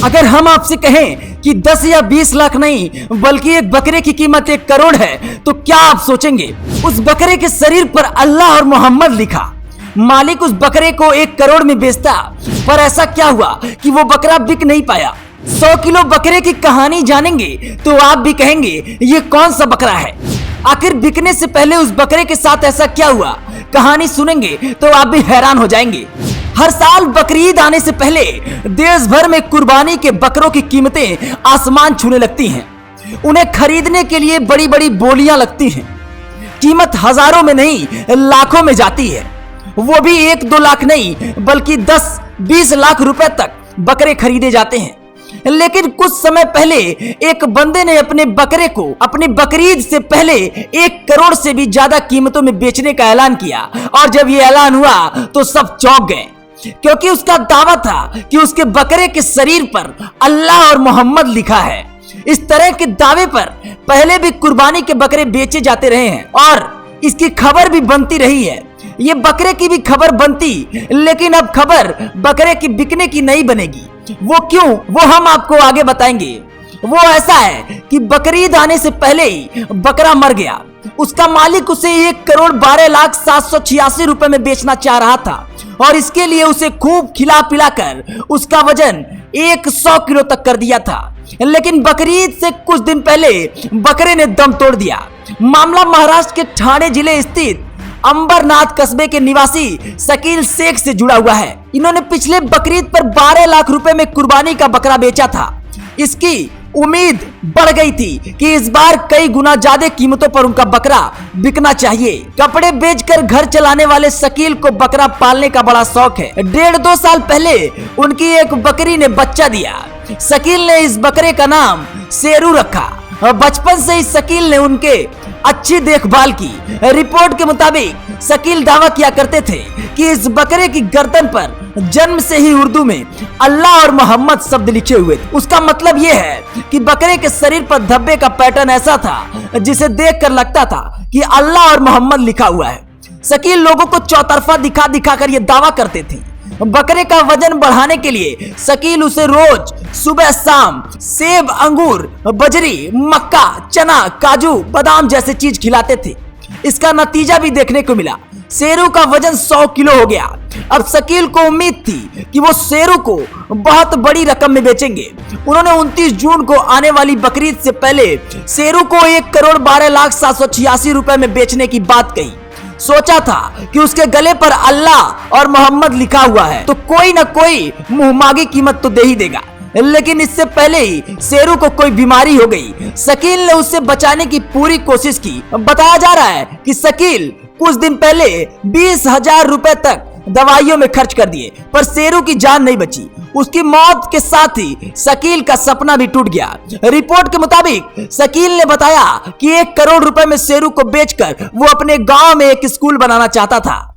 अगर हम आपसे कहें कि 10 या 20 लाख नहीं बल्कि एक बकरे की कीमत 1 करोड़ है तो क्या आप सोचेंगे? उस बकरे के शरीर पर अल्लाह और मोहम्मद लिखा। मालिक उस बकरे को 1 करोड़ में बेचता, पर ऐसा क्या हुआ कि वो बकरा बिक नहीं पाया। 100 किलो बकरे की कहानी जानेंगे तो आप भी कहेंगे ये कौन सा बकरा है। आखिर बिकने से पहले उस बकरे के साथ ऐसा क्या हुआ, कहानी सुनेंगे तो आप भी हैरान हो जाएंगे। हर साल बकरीद आने से पहले देश भर में कुर्बानी के बकरों की कीमतें आसमान छूने लगती हैं। उन्हें खरीदने के लिए बड़ी बड़ी बोलियां लगती हैं। कीमत हजारों में नहीं लाखों में जाती है। वो भी 1-2 लाख नहीं बल्कि 10-20 लाख रुपए तक बकरे खरीदे जाते हैं। लेकिन कुछ समय पहले एक बंदे ने अपने बकरे को अपनी बकरीद से पहले 1 करोड़ से भी ज्यादा कीमतों में बेचने का ऐलान किया। और जब ये ऐलान हुआ तो सब चौंक गए, क्योंकि उसका दावा था कि उसके बकरे के शरीर पर अल्लाह और मोहम्मद लिखा है। इस तरह के दावे पर पहले भी कुर्बानी के बकरे बेचे जाते रहे हैं और इसकी खबर भी बनती रही है। ये बकरे की भी खबर बनती, लेकिन अब खबर बकरे की बिकने की नहीं बनेगी। वो क्यों, वो हम आपको आगे बताएंगे। वो ऐसा है कि बकरीद आने से पहले ही बकरा मर गया। उसका मालिक उसे 1,12,786 रुपए में बेचना चाह रहा था और इसके लिए उसे खूब खिला पिला कर उसका वजन 100 किलो तक कर दिया था। लेकिन बकरीद से कुछ दिन पहले बकरे ने दम तोड़ दिया। मामला महाराष्ट्र के ठाणे जिले स्थित अंबरनाथ कस्बे के निवासी शकील शेख से जुड़ा हुआ है। इन्होंने पिछले बकरीद पर 12 लाख रुपए में कुर्बानी का बकरा बेचा था। इसकी उम्मीद बढ़ गई थी कि इस बार कई गुना ज्यादा कीमतों पर उनका बकरा बिकना चाहिए। कपड़े बेचकर घर चलाने वाले शकील को बकरा पालने का बड़ा शौक है। 1.5-2 साल पहले उनकी एक बकरी ने बच्चा दिया। शकील ने इस बकरे का नाम शेरू रखा और बचपन से ही शकील ने उनके अच्छी देखभाल की। रिपोर्ट के मुताबिक शकील दावा किया करते थे कि इस बकरे की गर्दन पर जन्म से ही उर्दू में अल्लाह और मोहम्मद शब्द लिखे हुए थे। उसका मतलब यह है कि बकरे के शरीर पर धब्बे का पैटर्न ऐसा था जिसे देखकर लगता था कि अल्लाह और मोहम्मद लिखा हुआ है। शकील लोगों को चौतरफा दिखा दिखा कर यह दावा करते थे। बकरे का वजन बढ़ाने के लिए शकील उसे रोज सुबह शाम सेब, अंगूर, बजरी, मक्का, चना, काजू, बादाम जैसे चीज खिलाते थे। इसका नतीजा भी देखने को मिला। शेरू का वजन 100 किलो हो गया। अब शकील को उम्मीद थी कि वो शेरू को बहुत बड़ी रकम में बेचेंगे। उन्होंने 29 जून को आने वाली बकरीद से पहले शेरू को 1,12,786 रुपए में बेचने की बात कही। सोचा था कि उसके गले पर अल्लाह और मोहम्मद लिखा हुआ है तो कोई ना कोई मुंहमांगी कीमत तो दे ही देगा। लेकिन इससे पहले ही शेरू को कोई बीमारी हो गई। शकील ने उसे बचाने की पूरी कोशिश की। बताया जा रहा है कि शकील कुछ दिन पहले 20,000 रुपए तक दवाइयों में खर्च कर दिए, पर शेरू की जान नहीं बची। उसकी मौत के साथ ही शकील का सपना भी टूट गया। रिपोर्ट के मुताबिक शकील ने बताया कि 1 करोड़ रुपए में शेरू को बेचकर वो अपने गांव में एक स्कूल बनाना चाहता था।